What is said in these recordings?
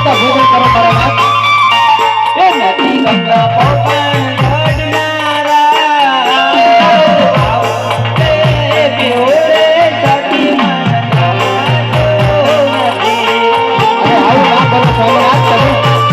આવતા ભોજન કરો મારા નાથ એ નથી ગંગા પોપણ ગઢનારા આવતે બેઓરે સતી મન નથી અરે આવું ના કરો સ્વામીનાથ તમે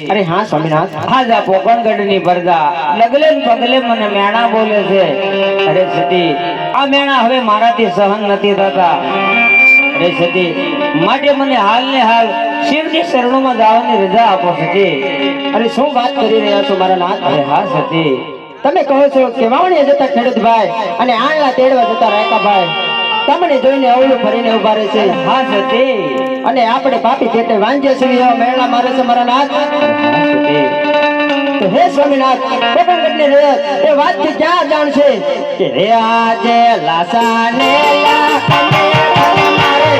અરે હા સ્વામીનાથ હાજા પોકણગઢ ની પરદા લગલે ને પગલે મને મેણા બોલે છે અરે સતી આ મેણા હવે મારાથી સહન નથી થતા અરે સતી માટે મને હાલ ને હાલ શિવની શરણોમાં જવાની રજા આપો સતી અરે શું વાત કરી રહ્યા છો મારા નાથ અરે હા સતી તમે કહો છો કે વાવણીએ જતા ખેડૂત ભાઈ અને આંગળા તેડવા જતા રાયકા ભાઈ તમને જોઈને અવળું ફરીને ઉભા રહે છે હા સતી અને આપણે પાપી પેટે વાંજે છીએ એવા મેળા મારે છે મારા નાથ તો હે સ્વામીનાથ પોકણગઢની રયત એ વાત થી ક્યાં જાણશે કે રે આજે લાસાને લાખને મારે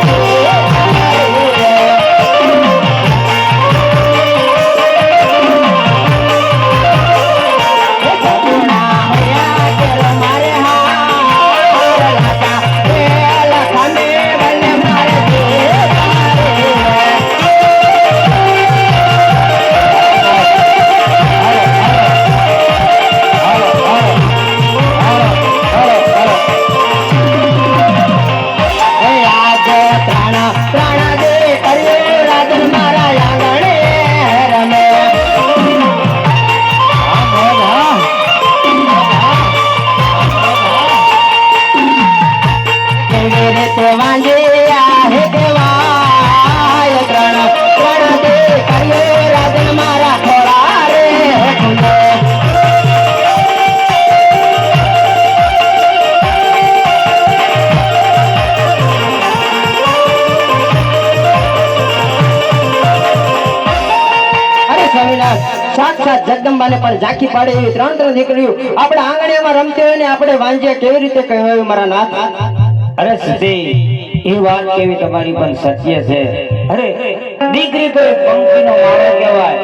સાક્ષાત જગદંબાને પણ ઝાંખી પાડે એવી ત્રણ દીકરીઓ આપણે આંગણિયામાં રમતી હોય ને આપણે વાંજ્યા કેવી રીતે કહેવાયું મારા નાથ અરે સતી એ વાત કેવી તમારી પણ સત્ય છે અરે દીકરી તો એક પંખીનો માળો કહેવાય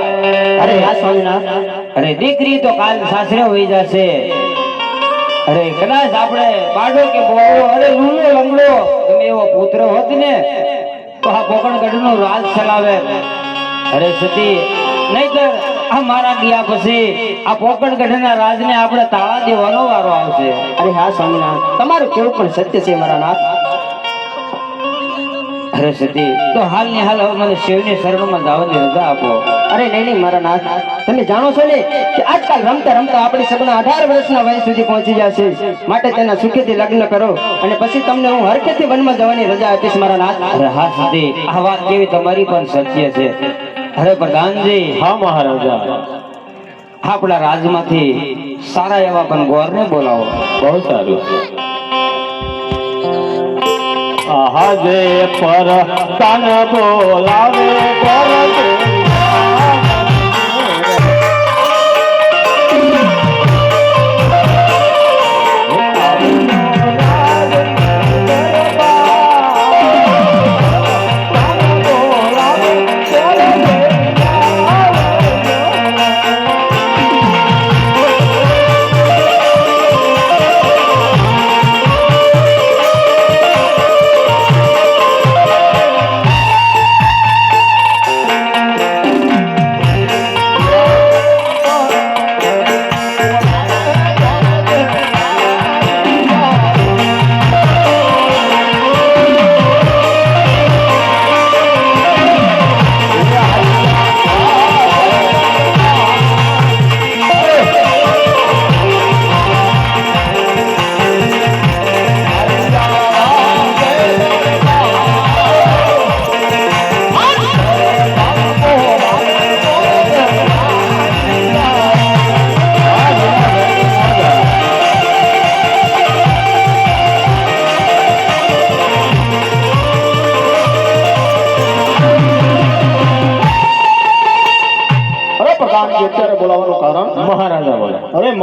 અરે હા સ્વામીનાથ અરે દીકરી તો કાલ સાસરે હોઈ જશે અરે કદાચ આપણે પાડો કે બોવો અરે લૂલો લંગડો ગમે એવો પુત્ર હોત ને તો આ પોકણગઢનો રાજ ચલાવે અરે સતી નહીતર આ મારા ગયા પછી આ પોકણગઢના રાજને આપણે તાળા દેવાનો વારો આવશે અરે હા સ્વામીનાથ તમારું કેવું પણ સત્ય છે મારા નાથ અરે સતી તો હાલ ને હાલ હવે મને શિવની શરણમાં જવાની રજા આપો અરે નહીં મારા નાથ તમે જાણો છો ને કે આજકાલ રમતા રમતા આપણી સગુણા 18 વર્ષના વય સુધી પહોંચી જશે માટે તેના સુખેથી લગ્ન કરો અને પછી તમને હું હરખેથી વનમાં જવાની રજા આપીશ મારા નાથ અરે હા સતી આ વાત કેવી તમારી પણ સત્ય છે અરે પ્રધાનજી હા મહારાજા આપણા રાજમાંથી સારા એવા પણ ગોરને બોલાવો બહુ સારું આજે પર તન બોલાવે પર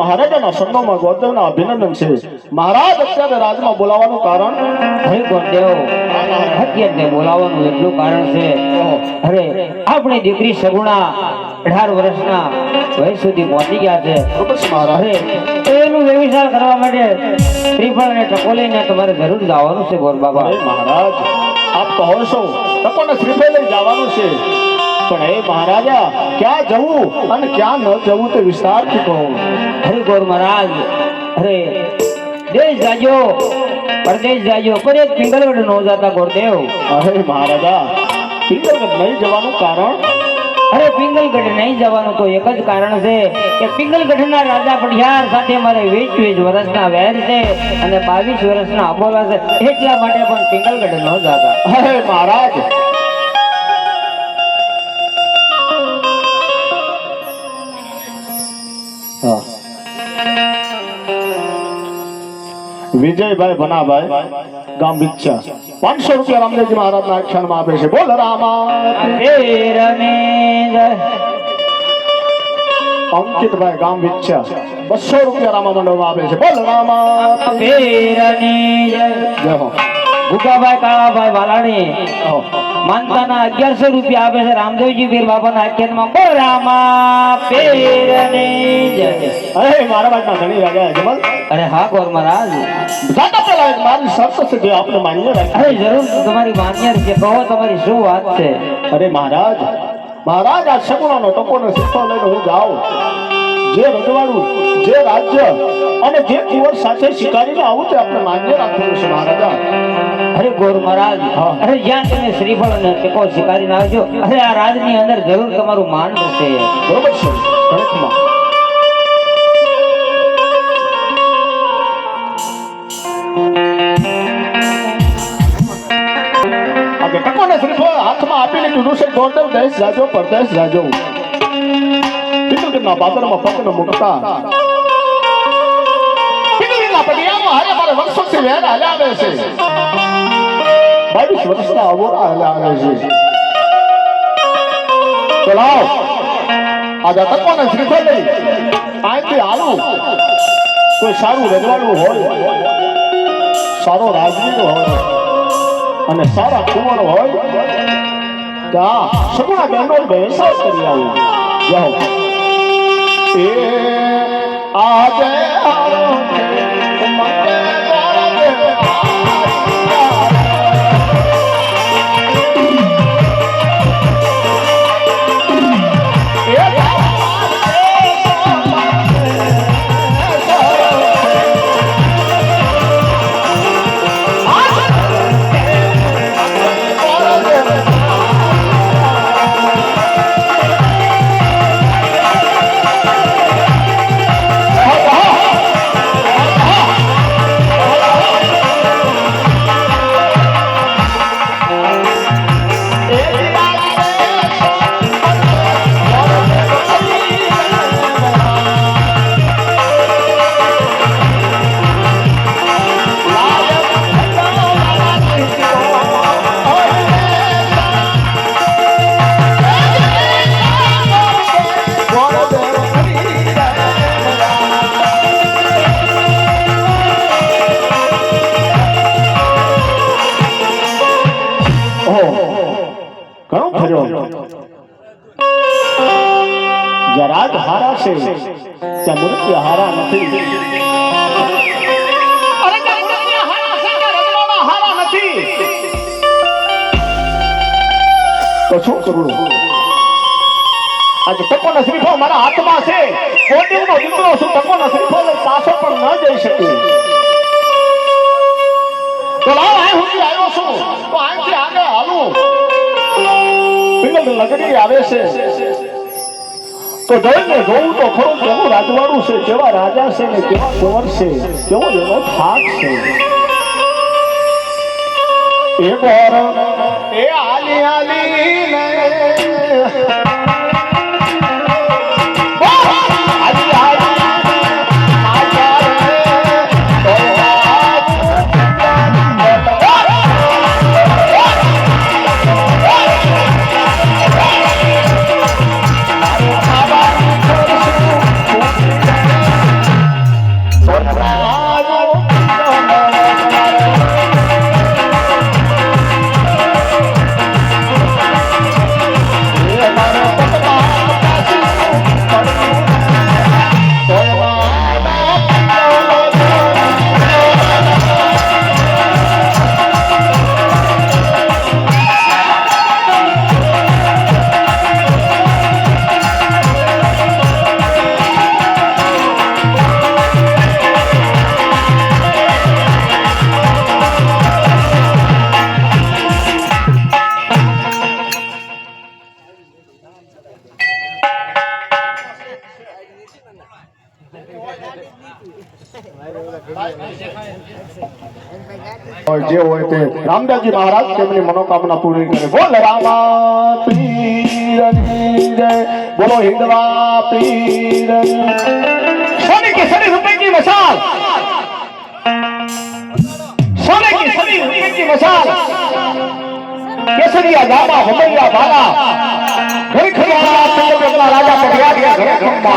મહારાજાના સન્માનમાં ગોરદેવના અભિનંદન છે. મહારાજ અત્યારે રાજમાં બોલાવવાનું કારણ હરે ગોરદેવ અત્યારે બોલાવવાનું એટલું કારણ છે અરે આપણી દીકરી સગુણા 18 વર્ષના વય સુધી પહોંચી ગયા છે. બસ મહારાજ અરે એનું વ્યવસાય કરવા માટે શ્રીફળ અને ટકો લઈને તમારે જરૂર જવાનું છે ગોર બાબા. અરે મહારાજ આપ કહો છો તપોને શ્રીફળ લઈ જવાનું છે, પણ એ મહારાજા ક્યાં જવું અને ક્યાં ન જવું તે વિસ્તારથી કહો. હરે ગોર મહારાજ અરે દેશ જાજો પરદેશ જાજો પર એક પિંગલગઢ નો જાતા ગોરદેવ. અરે મહારાજા પિંગલગઢ નહીં જવાનું કારણ અરે પિંગલગઢ નહીં જવાનું તો એક જ કારણ છે કે પિંગલગઢના રાજા પઢિયાર સાથે મારે 20 વર્ષના વેર છે અને 22 વર્ષના અબોલા છે, એટલા માટે પણ પિંગલગઢ ન જાતા. અરે મહારાજ હા. વિજયભાઈ ભનાભાઈ ગામ વિચ્છા 500 રૂપિયા રામદેવજી મહારાજના આખ્યાનમાં આપે છે. બોલ રામા. પેરને જય. અંકિતભાઈ ગામ વિચ્છા 200 રૂપિયા રામા મંડળમાં આપે છે. બોલ રામા. પેરને જય. જય હો. ભૂકાભાઈ કાળાભાઈ વાલાણી હો. માનતાના 1100 રૂપિયા આપે છે રામદેવજી પીર બાબાના આખ્યાનમાં. બોલ રામા પેરને જય. અરે મારા બાજના ધણી રાજા જમલ અરે હા ગોર મહારાજ જાતા પહેલા એક મારી શરત છે જે આપણે માન્ય રાખી. અરે જરૂર તમારી માન્ય છે, કહો તમારી શું વાત છે. અરે મહારાજ મહારાજ આ સગુણાનો ટકોનો સિક્કો લઈને હું જાઉં, જે રજવાડું જે રાજ્ય અને જે કુંવર સાથે શિકારીને આવું તે આપણે માન્ય રાખવું છે મહારાજા. અરે ગોર મહારાજ હા. અરે જ્યાં તમે શ્રીફળ અને ટેકો સ્વીકારીને આવજો, અરે આ રાજની અંદર જરૂર તમારું માન થશે. બરોબર છે ગણિતમાં. આજે ટકોને શ્રીફળ હાથમાં આપીને કીધું છે ગોરદેવ દેશ જાજો પરદેશ જાજો. પિતૃગઢના પાદરમાં પગને મૂકતા પિતૃગઢના પડિયામાં હારે મારે વર્ષોથી વેર હાલ્યા આવે છે. 22 વર્ષના અવોરા હાલ્યા આવે છે. તો લાવ આજે તકોને શ્રીફળ લઈ અહીંથી હાલું. કોઈ સારું રજવાડું હોય, સારો રાજવીર હોય અને સારા કુંવર હોય ત્યાં સગુણા બહેનો બેસાસ કરી આવું. જાઓ એ આજે આવો છે મને ઘણું ફર્યો. જ્યાં રાજ હારા છે ત્યાં મૃત્યુ હારા નથી. અરે ત્યાં મૃત્યુ હારા છે ત્યાં રજવાડા હારા નથી. તો શું કરું? આજે ટકોના શ્રીફળ મારા હાથમાં છે. કોટીનો દીકરો છું, ટકોના શ્રીફળ લઈ પાછો પણ ન જઈ શકું. તો લાવ અહીં હું આવ્યો છું તો અહીંથી આગળ હાલું. પિંગલ લગડી આવે છે તો જોઈને જોવું તો ખરું કેવું રાજવાડું છે, કેવા રાજા છે ને કેવા કુંવર છે, કેવો એનો થાક છે. એક વાર એ આલી આલી ને જે હોય તે રામદાસજી મહારાજ તેમની મનોકામના પૂરી કરે. બોલ રામા પીરની જય, બોલો હિંદવા પીરની. સોને की सभी रुपए की मसाल, सोने की सभी रुपए की मसाल, केसरिया जामा भमैया बाला, घर खड़िया पिंगल राजा पटिया के घर खंबा.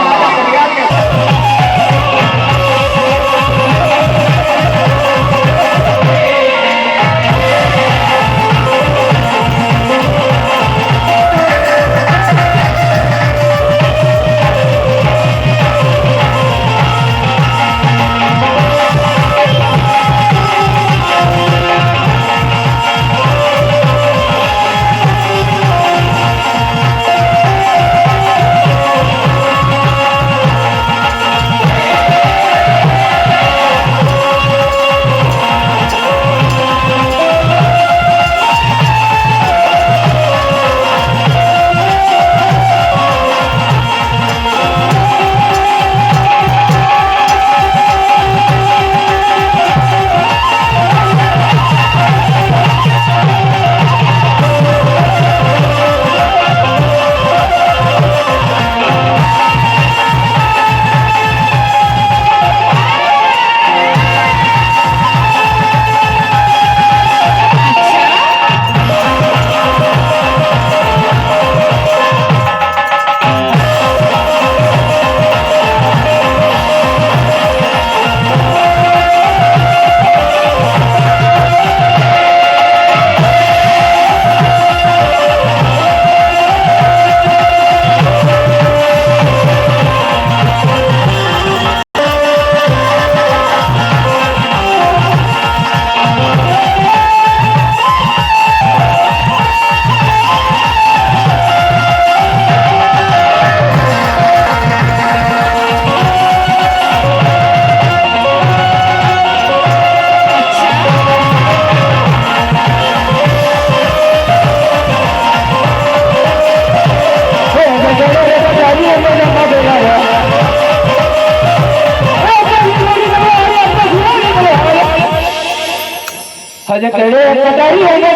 હજે કેડે કટાઈ હોને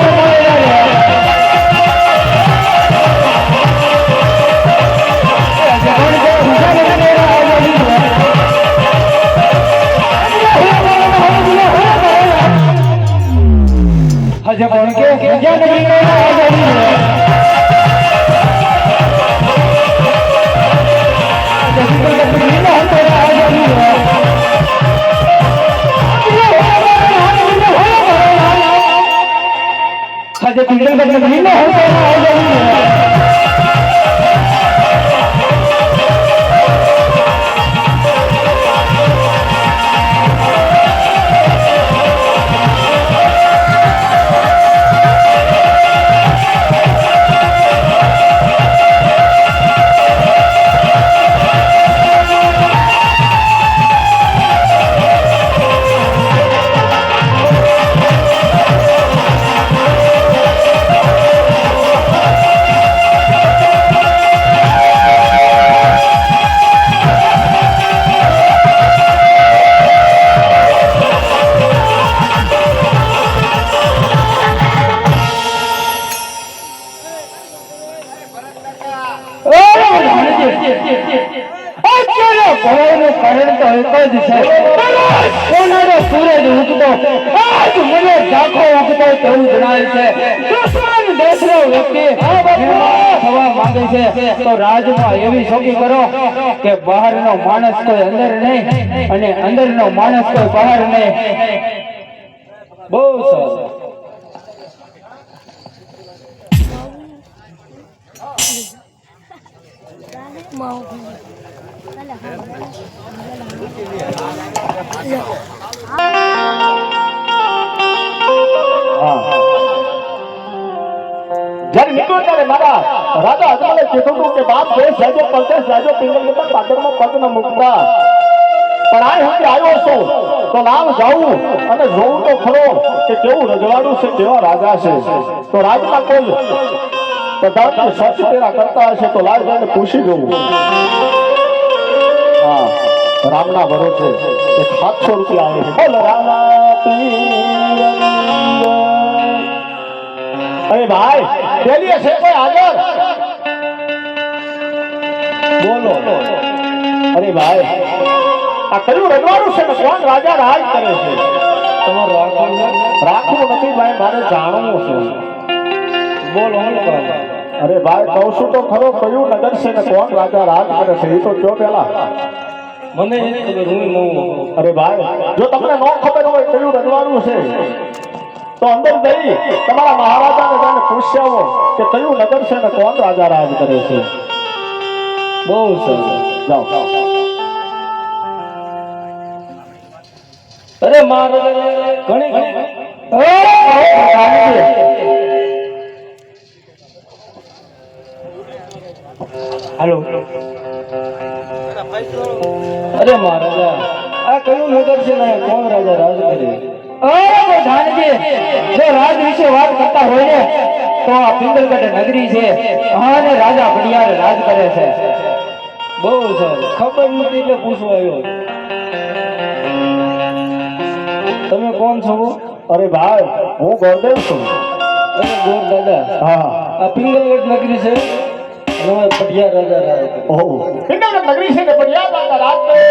હજે કોણ કે સંજય નગરી में आजादी है जैसे कोई नगरी में हम तेरा आजादी है हजे पिंडल का नगरी में हम तेरा आजादी है કારણ તો એક જ છે સોનાનો સૂરજ ઉગતો આજ મને ઝાંખો ઉગતો તેવું જણાય છે દુશ્મન દેશનો વ્યક્તિ થવા માંગે છે તો રાજમાં એવી શોકી કરો કે બહારનો માણસ કોઈ અંદર નહીં અને અંદરનો માણસ કોઈ બહાર નહીં. બહુ સરસ. જ્યારે નીકળ્યો ત્યારે મારા રાજા અજમલે કીધું હતું કે બાપ દેશ જાજો પરદેશ જાજો પિંગલ કે પાદરમાં પગ ન મૂકતા, પણ આ હું આવ્યો છું તો લાવ જાઉં અને જોઉં તો ખરો કે કેવું રજવાડું છે, કેવા રાજા છે. તો રાજમાં કોઈ પદાર્થ સચ તેરા કરતા હશે તો લાવ જઈને પૂછી જવું. હા, રામના ભરોસે 700 રૂપિયા આવે છે બોલો રામા પીર. અરે ભાઈ પેલી છે કોઈ આગળ બોલો. અરે ભાઈ આ કયું રજવાડું છે ને કોણ રાજા રાજ કરે છે? તમારું રાખવું નથી ભાઈ, મારે જાણવું છે. બોલો હું કહું. અરે ભાઈ કહું છું તો ખરો, કયું નગર છે ને કોણ રાજા રાજ કરે છે એ તો કયો પેલા. મને એ ખબર હું નવું. અરે ભાઈ જો તમને ન ખબર હોય કયું રજવાડું છે તો અંદર જઈ તમારા મહારાજાને જઈને પૂછી આવો કે કયું નગર છે ને કોણ રાજા રાજ કરે છે. બહુ સરસ. જાઓ. અરે મારે ઘણી હાલો. અરે મહારાજા આ કયું નગર છે ને કોણ રાજા રાજ કરે? અરે પ્રધાનજી જો રાજ વિશે વાત કરતા હોય ને તો આ પિંગલગઢ નગરી છે અને રાજા ભડિયાર રાજ કરે છે. બહુ સરસ. ખબર નથી એટલે પૂછવા આવ્યો. તમે કોણ છો? અરે ભાઈ હું ગોરદેવ છું. અરે ગોર દાદા હા. આ પિંગલગઢ નગરી છે અને ભડિયાર રાજા રાજ કરે. ઓહો પિંગલગઢ નગરી છે ને ભડિયાર રાજા રાજ કરે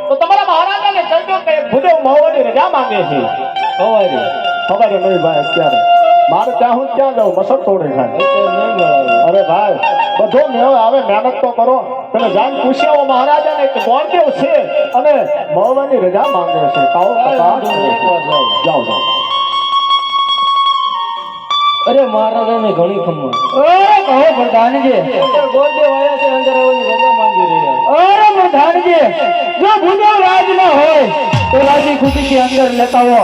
તો તમારા મહારાજાને કહી દો કે ભુદેવ મહોવાની રજા માંગે છે. સવારે ખબર નહીં ભાઈ અત્યારે મારે ત્યાં હું ક્યાં જાઉં મસર તોડે ખાય. અત્યારે નહીં મળાવે. અરે ભાઈ બધો મેળ આવે, મહેનત તો કરો. તમે જાણ પૂછી આવો મહારાજાને કે ગોરદેવ છે અને મહોવાની રજા માંગે છે. કાઓ કાંઈ કપા. વાંધો નહીં, એકવાર જાઓ. જાઓ જાઓ. અરે મહારાજાને ઘણી ખમણ. અરે કહો પ્રધાનજી ગોરદેવ આયા છે, અંદર આવવાની રજા માંગી રહ્યા. અરે પ્રધાનજી જો ભુદેવ રાજ ના હોય તો રાજી ખુશીથી અંદર લેતા હો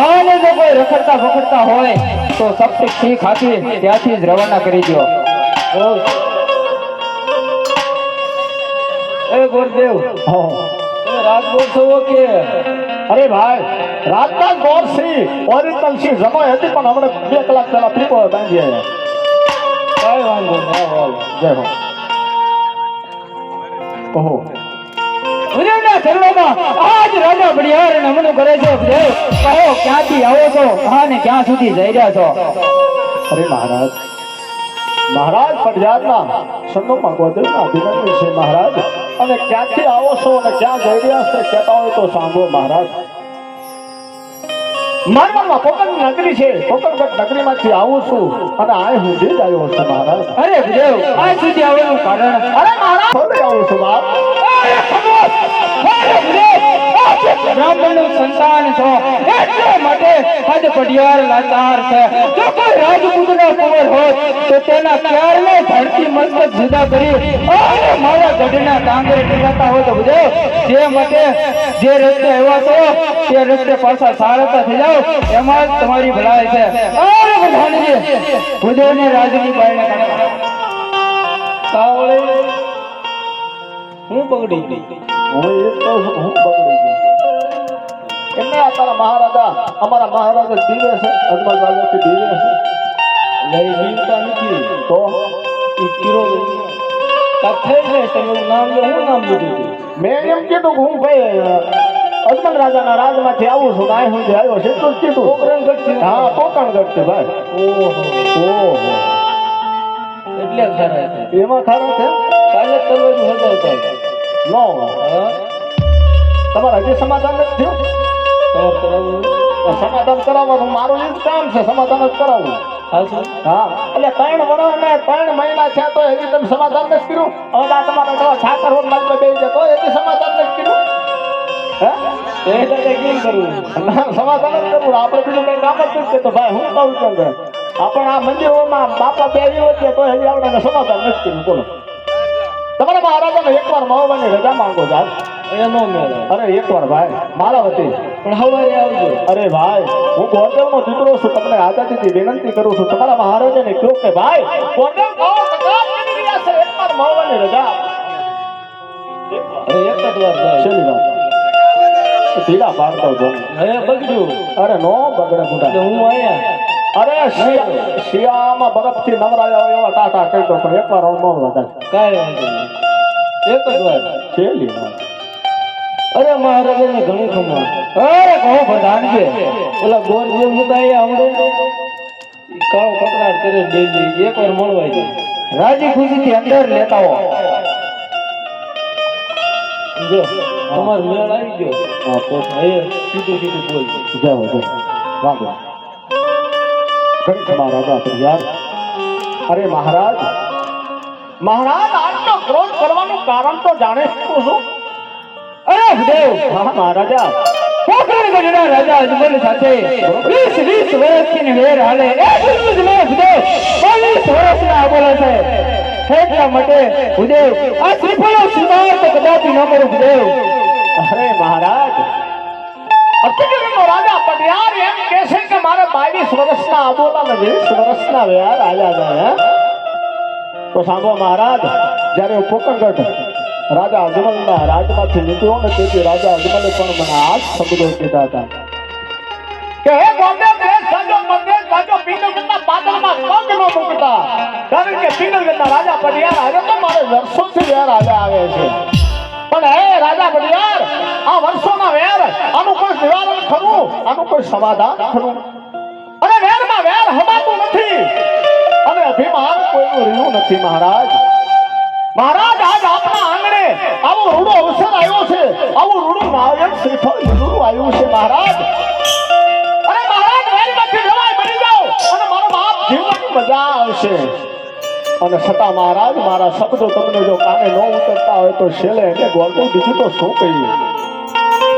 અને જો કોઈ રખડતા ભખડતા હોય તો સપ્તિક થી ખાતી ત્યાંથી જ રવાના કરી દો. એ ગોરદેવ હા. તમે રાજગોર છો કે? અરે ભાઈ રાજના ગોર શ્રી ઓરિજિનલ શ્રી જમાઈ હતી પણ હમણાં 2 કલાક પહેલા પીપો બાંધી આવ્યા. કાંઈ વાંધો નહીં. આવો, આવો. જય હો. ઓહો ભુદેવના સર્વમાં આજ રાજા ભડિયાર નમણું કરે છે. ભુદેવ કહો ક્યાંથી આવો છો અને ક્યાં સુધી જઈ રહ્યા છો? અરે મહારાજ મહારાજ પડિયારના સંગમમાં ગોરદેવના અભિનંદન છે મહારાજ. અને ક્યાંથી આવો છો અને ક્યાં જઈ રહ્યા છે કહેતા હોય તો સાંભળો મહારાજ. મારવાડમાં કોકણ નગરી છે, કોકણગઢ નગરીમાંથી આવું છું અને આ સુધી જ આવ્યો છું મહારાજ. અરે ભુદેવ આજ સુધી આવવાનું કારણ? અરે મહારાજ હવે આવું છું બાપ. બ્રાહ્મણનું સંતાન છો એટલે માટે આજ પડિયાર લાચાર છે. જો કોઈ રાજપૂતનો કુંવર હોત તો તેના ક્યારને ધરતી મસ્તક જુદા કરી અને મારા ગઢના ટાંગરે ટીકાતા હોત. ભુદેવ જે માટે જે રસ્તે આવ્યા છો તે રસ્તે પાછા સારતા થઈ જાઓ એમાં જ તમારી ભલાઈ છે. અરે પ્રધાનજી ભુદેવને રાજની બાઈને કાવળે હું પકડી ગઈ. હું એ જ કહું છું કે હું બગડી ગયો. એમને આ તારા મહારાજા અમારા મહારાજા દીવે છે, અજમલ રાજાથી દીવે છે લઈ જીવતા નથી તો ઈ કિરો કાક થઈ જાય તમે નામ લો. હું નામ લીધું? મેં એમ કીધું કે હું ભાઈ અજમલ રાજાના રાજમાંથી આવું છું. આ સુધી આવ્યો છે તો જ કીધું. કોકરણગઢથી? હા કોકણગઢથી ભાઈ. ઓહો ઓહો એટલે ખરા છે. એમાં ખરા છે કાલે તલવારી હજાવતા નો હા તમારે હજી સમાધાન નથી થયું? તમારે કરાવવું સમાધાન કરાવવાનું મારું એ જ કામ છે, સમાધાન જ કરાવવું. હાલશે? હા એટલે 3 વર્ષ ને 3 મહિના થયા તો હજી તમે સમાધાન નથી કર્યું? હવે આ તમારા તો ઠાકર હોત મારી પાસે બેસી જાય તો હજી સમાધાન નથી કર્યું? હે એ દાદા કેમ કરવું? સમાધાન જ કરવું. આપણે બીજું કઈ કામ જ નથી. તો ભાઈ હું કહું છું કે આપણે આ મંદિરોમાં બાપા બેસી હોય તો હજી આપણે સમાધાન નથી કર્યું. બોલો તમારા મહારાજાને એકવાર મહોવાની રજા માંગો જાવ. એનો મેળ. અરે એકવાર ભાઈ મારા વતી. પણ હવારે આવજો. અરે ભાઈ હું ગોરદેવનો દીકરો છું, તમને આઝાદીથી વિનંતી કરું છું. તમારા મહારાજાને કહો કે ભાઈ ગોરદેવ કહો તકરાર કરી રહ્યા છે, એકવાર મહોવાની રજા. અરે એક જ વાર જાય. છેલ્લી વાત ઢીલા પાડતા જો. હવે બગડ્યું અરે નો બગડે એટલે બુડા. હું આયા. અરે શિયાળામાં બરફથી નવરાયા હોય એવા ટાટા કહી દો પણ એકવાર મહોવા થાય. કાંઈ વાંધો નહીં. એક જ વાર. છેલ્લી વાત અરે મહારાજાને ઘણી ખમા અરે કહો પ્રધાનજી ઓલા ગોર જેમ હતા એ આવડે ઈ કાળો કકડાટ કરે ડેલી એકવાર મળવા જાય રાજી ખુશીથી અંદર લેતા હો જો તમારો મેળ આવી ગયો હા તો એ સીધું સીધું બોલ જાઓ જાઓ વાંધો ઘણી ખમા રાજા યાર અરે મહારાજ મહારાજ આટલો ક્રોધ કરવાનું કારણ તો જાણે શું છું અરે ભદેવ હા મહારાજા પોકરણગઢના રાજા અજમલ સાથે 20 વર્ષથી વેર હાલે એટલું જ નહીં ભદેવ 40 વર્ષના બોલે છે એટલા માટે ભદેવ આ શ્રીફળો સુધાર તો કદાપી ન કરું ભદેવ અરે મહારાજ અત્યારનો રાજા પટિયાર એમ કહે છે કે મારે 22 વર્ષના આબોલા ને 20 વર્ષના વ્યાર આલ્યા છે તો સાંભળો મહારાજ જ્યારે હું પોકરગઢ રાજા અજમલના રાજમાંથી નીકળ્યો ને તેથી રાજા અજમલે પણ મને આ જ શબ્દો કીધા હતા કે હે બોમ્બે દેશ સાજો મંદિર સાજો પિંગલગઢના પાદરમાં પગ ન મૂકતા કારણ કે પિંગલગઢના રાજા પટિયાર આજે તો મારે વર્ષોથી વેર આવે છે પણ હે રાજા પટિયાર આ વર્ષોના વેર આનું કોઈ નિવારણ ખરું આનું કોઈ સમાધાન ખરું અને વેરમાં વેર હમાતું નથી અને અભિમાન કોઈનું રહ્યું નથી મહારાજ મહારાજ આજ આપના આંગણે આવો રૂડો અવસર આવ્યો છે આવું રૂડું નાયક શ્રીફળ જરૂર આવ્યું છે મહારાજ અરે મહારાજ વેરમાંથી જવાય બની જાઓ અને મારો બાપ જીવવાની મજા આવશે અને છતાં મહારાજ મારા શબ્દો તમને જો કાને ન ઉતરતા હોય તો છેલ્લે એને ગોળતું બીજું તો શું કહીએ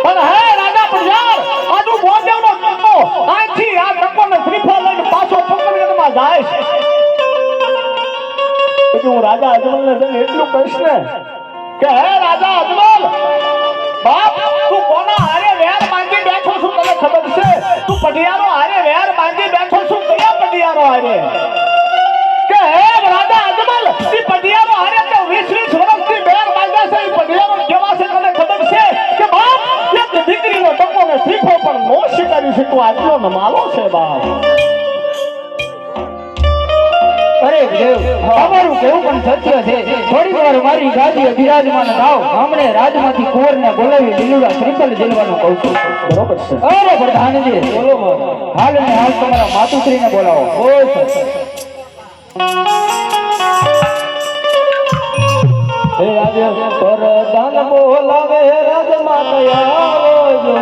પણ હે રાજા પટિયાર આજુ બોદેવનો ટકો આથી આ ટકોને શ્રીફળ લઈને પાછો પોકરગઢમાં જાય છે પછી હું રાજા અજમલને જઈને એટલું કહીશ ને કે હે રાજા અજમલ બાપ તું કોના હારે વેર માંગી બેઠો છું તને ખબર છે તું પટિયારો હારે વેર માંગી બેઠો છું કયા પટિયારો હારે કે હે રાજા અજમલ ઈ પટિયારો હારે તો 20 વર્ષથી વેર માંગ્યા છે ઈ પટિયારો કેવા છે તને ખબર છે કે બાપ એક દીકરીનો ટકો ને શ્રીફળ પણ નો સ્વીકારી શકું આટલો નમાલો છે બાપ અરે દેવ તમારું કેવું પણ સત્ય છે થોડીક વાર મારી ગાદી બિરાજમાન થાવ હમણે રાજમાંથી કુંવરને બોલાવી લીલુડા શ્રીફળ ઝીલવાનું કહું છું બરોબર છે અરે પ્રધાનજી બોલો મહારાજ હાલ ને હાલ તમારા માતુશ્રીને બોલાવો હે આજે પરદાન બોલાવે રાજમાતા આવજો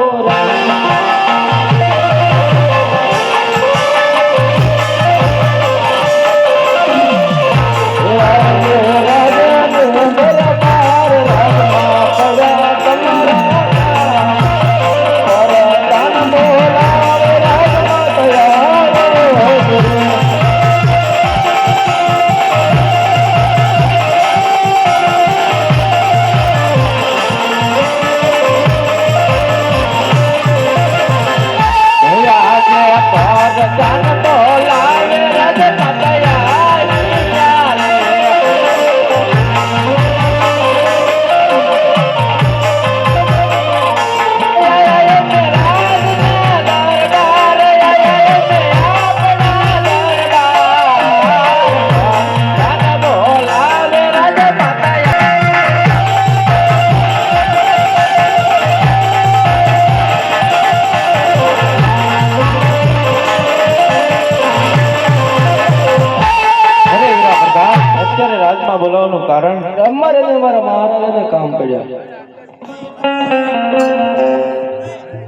બોલાવવાનું કારણ અમારે ને મારા મહારાજાને કામ કર્યા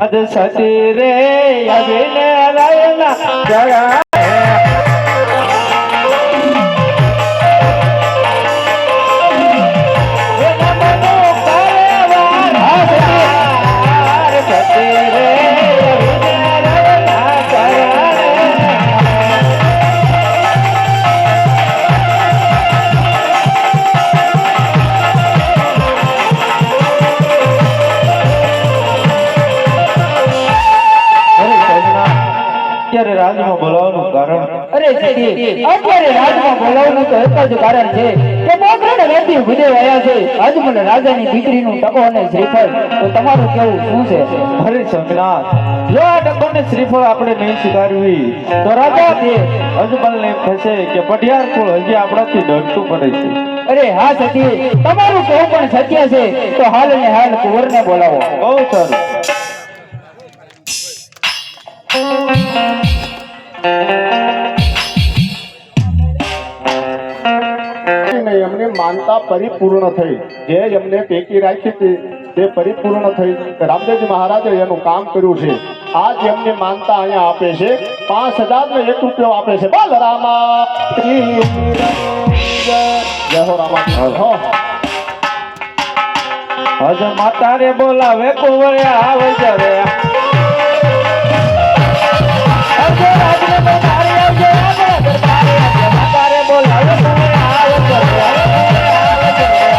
અદ સતી રે અભિને રાયના જગા રાજમાં બોલાવવાનું કારણ અરે સતી અત્યારે રાજમાં બોલાવવાનું તો એક જ કારણ છે કે પોકરણગઢ નદી ભુદેવ આવ્યા છે અજમલ રાજાની દીકરીનું ટકો અને શ્રીફળ તો તમારું કેવું શું છે હરે સોમનાથ જો આ ટકોને શ્રીફળ આપણે નહીં સ્વીકારવી તો રાજા અજમલને એમ થશે કે પટિયાર કુળ હજી આપણાથી ડરતું પડે છે અરે હા સતી, તમારું કહું પણ સત્ય છે. તો હાલ ને હાલ કુંવરને બોલાવો. બહુ સારું. નહીં, એમની માનતા પરિપૂર્ણ થઈ. જે એમને ટેકી રાખી હતી તે પરિપૂર્ણ થઈ. રામદેવજી મહારાજે એનું કામ કર્યું છે. આજ એમની માનતા અહીંયા આપે છે. 5001 રૂપિયો આપે છે. બોલ રામા જય હો રામા. હો હજ માતા રે બોલાવે કુંવરે આવજે રે. આવજે રાજને બોલાવે, આવજે રાજને બોલાવે, આવજે માતા રે બોલાવે કુંવરે આવજે રે. આવજે રે.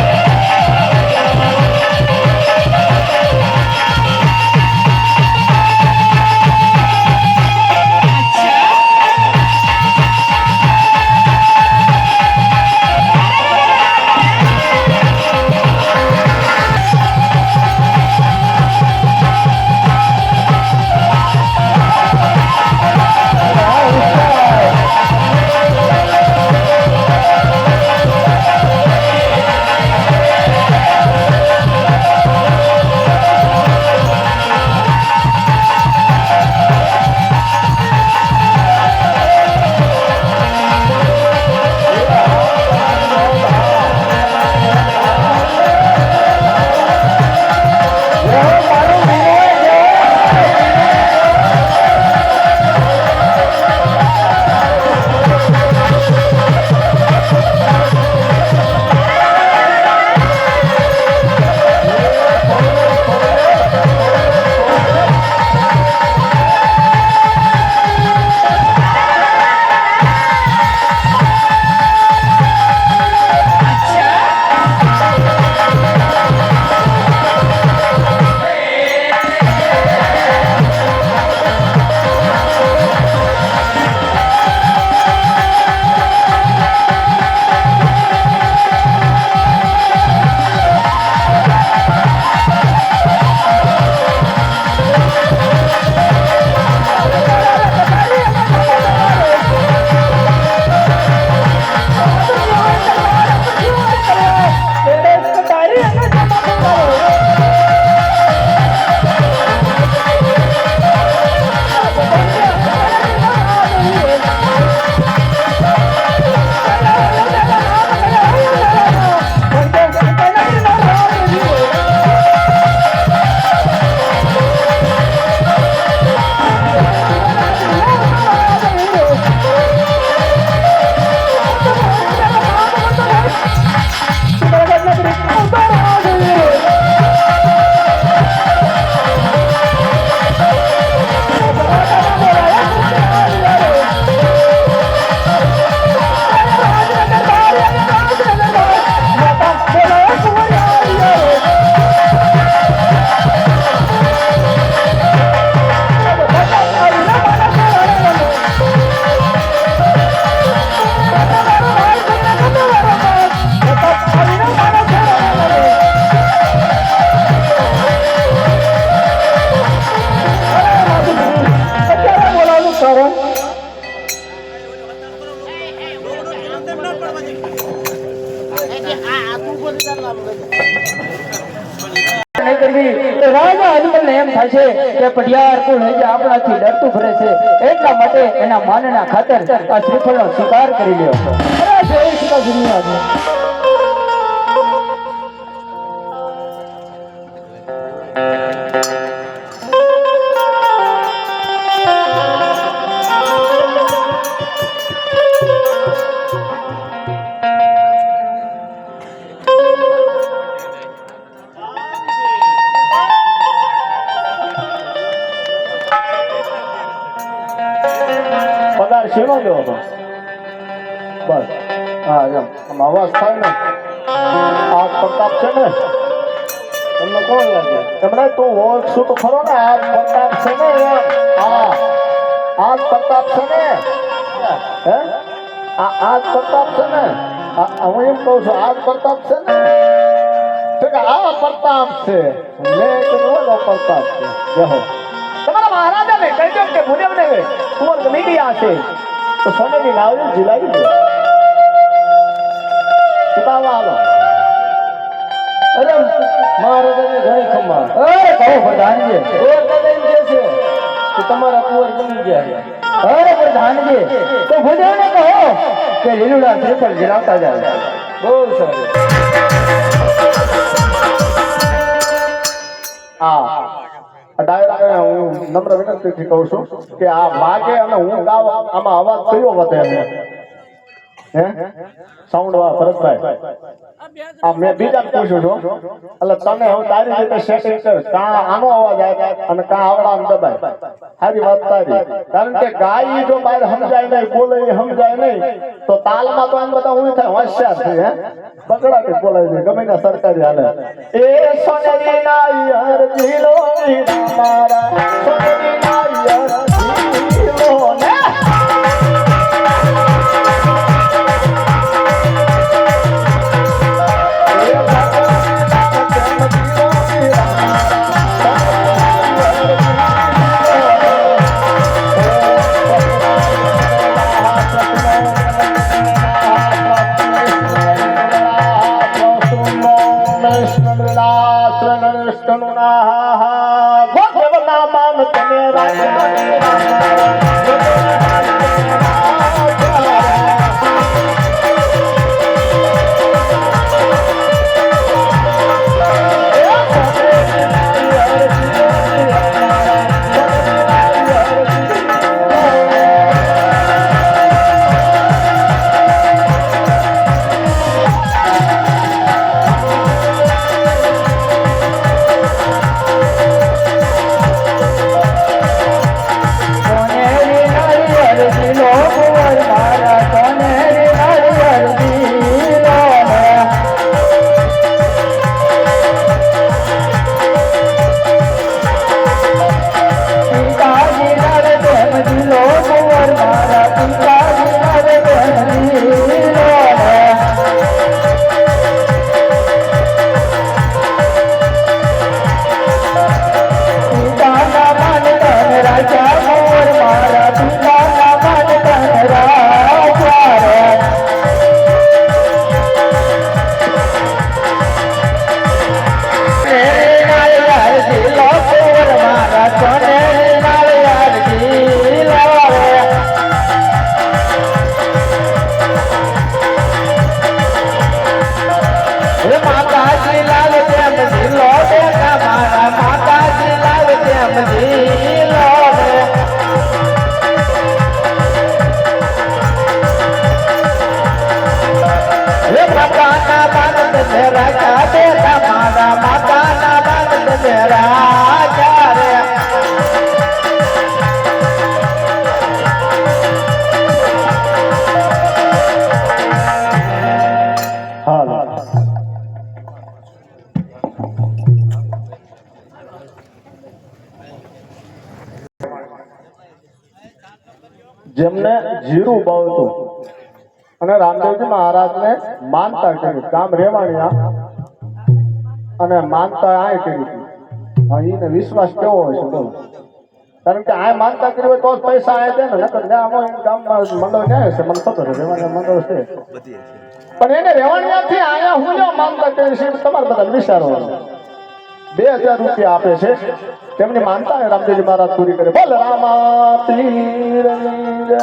નહીં કરવી તો રાજા અજમલને એમ થાય છે કે પઢિયાર કુળ હજી આપણાથી ડરતું ફરે છે, એટલા માટે એના માનના ખાતર આ શ્રીફળનો સ્વીકાર કરી લ્યો. અરે જય શ્રી દુનિયા. પગાર શેનો દેવો હતો? બસ હા, એમ આમ અવાજ થાય ને આ પ્રતાપ છે ને, તમને કોણ લાગે? તમને તું ઓળખશું તો ખરો ને, આ પ્રતાપ છે ને, એમ હા આ પ્રતાપ છે ને, હે આ પ્રતાપ છે ને, હું એમ કહું છું આ પ્રતાપ છે ને, તો કે આ પ્રતાપ છે, મેં કીધું ઓલો પ્રતાપ છે. જહો તમારા મહારાજાને કહી દો કે મુનિમને કુંવર ગમી ગયા છે તો સોનેની નાવડી ઝીલાવી દો. ઉતાવળ હાલો. અરે મહારાજાને ઘણી ખમ્મા. અરે કહો પ્રધાનજી. એમ કે છે કે તમારા કુંવર બની ગયા. અરે પ્રધાનજી તો ભૂદેવને કહો કે લીલુડા શ્રીફળ ઝીલાવતા જાય. બહુ સરસ. ડાયરા હું નમ્ર વિનંતીથી કહું છું કે આ વાગે અને હું ગાવ આમાં અવાજ કયો વધે હે સાઉન્ડ વાળા ભરતભાઈ આ મેં બીજા પૂછું છું એટલે તને હું તારી રીતે સેટિંગ કર કા આનો અવાજ આવે અને કા આવડા દબાય સારી વાત તારી કારણ કે ગાય જો બહાર સમજાય નહીં બોલે સમજાય નહીં તો તાલમાં તો એમ બધા હું થાય હોશિયાર છે હે બગડાટી બોલાય છે ગમે ના સરકારી હાલે એ સોનેરી નાયર જીલો મારા સોનેરી નાયર જીલો ને જેમને જીરું બાવતું અને રામદેવજી મહારાજને માનતા કરી ગામ રેવાણિયા અને માનતા આ કરી એને વિશ્વાસ કેવો હોય છે બોલો કારણ કે આ માનતા કરી હોય તો જ પૈસા આ દે ને નકર ગામમાં મંડળ ક્યાં છે મને ખબર છે રેવાણિયા મંડળ છે પણ એને રેવાણિયાથી આયા હું જો માનતા કરી છે તમારે બધા વિચારો 2000 રૂપિયા આપે છે તેમની માનતા રામદેવજી મહારાજ પૂરી કરે બોલ રામા પીરની જય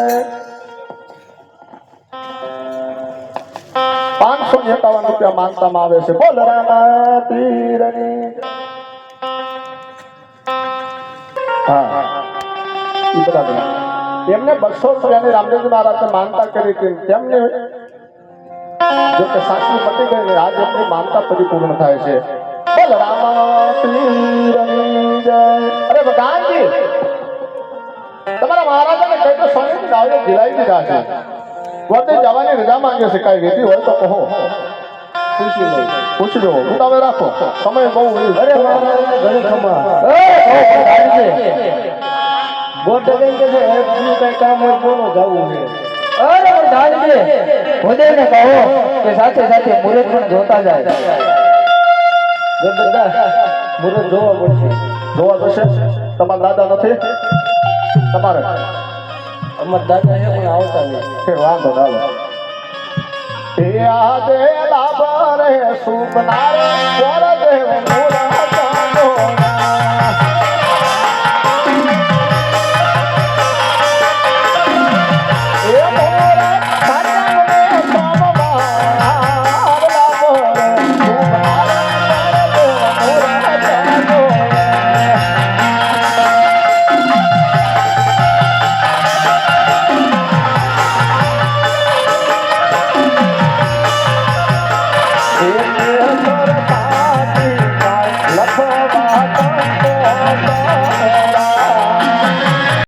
551 રૂપિયા માનતામાં આવે છે બોલ રામા પીરની હા બરાબર એમને 200 રૂપિયાની રામદેવજી મહારાજને માનતા કરી હતી તેમને જો કે સાચું પતી ગઈ ને આજ એમની માનતા પરિપૂર્ણ થાય છે બોલ રામા પીરની જય અરે ભગવાનજી તમારા મહારાજાને કહી તો સોની ગાવે જીલાઈ દીધા છે વતે જવાની રજા માંગે છે કઈ વિધિ હોય તો કહો પૂછી લો ઉતાવે રાખો સમય બહુ અરે મહારાજાને ઘણી ખમા એ કહો ભગવાનજી બોટ દઈ કે છે એનું કઈ કામ હોય કોનો જાવું છે અરે પ્રધાનજી ભૂદેવને કહો કે સાથે સાથે મુરત પણ જોતા જાય. મુરત જોવા પડશે તમારા દાદા નથી તમારે અમારા દાદા છે પણ આવતા નહીં વાંધો ચાલો આજે લાભ રે સુખ નારે સ્વર્ગ